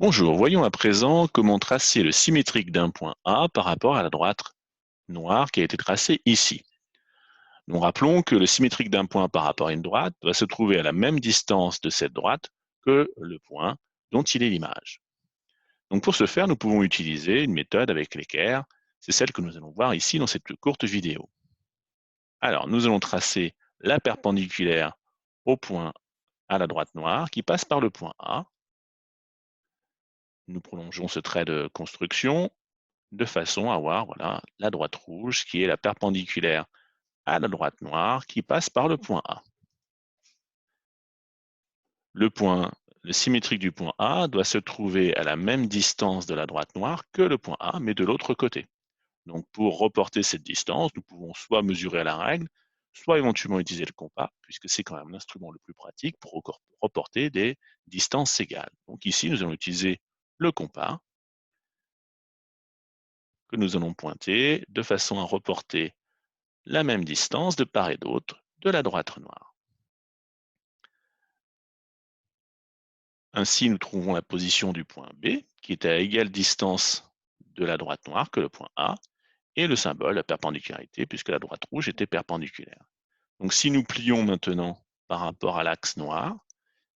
Bonjour, voyons à présent comment tracer le symétrique d'un point A par rapport à la droite noire qui a été tracée ici. Nous rappelons que le symétrique d'un point par rapport à une droite doit se trouver à la même distance de cette droite que le point dont il est l'image. Donc pour ce faire, nous pouvons utiliser une méthode avec l'équerre. C'est celle que nous allons voir ici dans cette courte vidéo. Alors, nous allons tracer la perpendiculaire au point à la droite noire qui passe par le point A. Nous prolongeons ce trait de construction de façon à avoir voilà, la droite rouge qui est la perpendiculaire à la droite noire qui passe par le point A. Le symétrique du point A doit se trouver à la même distance de la droite noire que le point A, mais de l'autre côté. Donc pour reporter cette distance, nous pouvons soit mesurer à la règle, soit éventuellement utiliser le compas, puisque c'est quand même l'instrument le plus pratique pour reporter des distances égales. Donc ici, nous allons utiliser le compas que nous allons pointer de façon à reporter la même distance de part et d'autre de la droite noire. Ainsi, nous trouvons la position du point B, qui est à égale distance de la droite noire que le point A, et le symbole, la perpendicularité, puisque la droite rouge était perpendiculaire. Donc si nous plions maintenant par rapport à l'axe noir,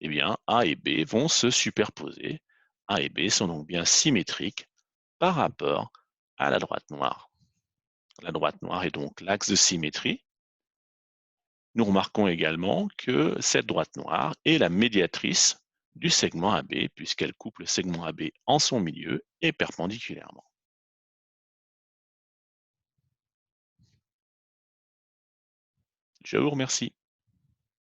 eh bien A et B vont se superposer. A et B sont donc bien symétriques par rapport à la droite noire. La droite noire est donc l'axe de symétrie. Nous remarquons également que cette droite noire est la médiatrice du segment AB puisqu'elle coupe le segment AB en son milieu et perpendiculairement. Je vous remercie.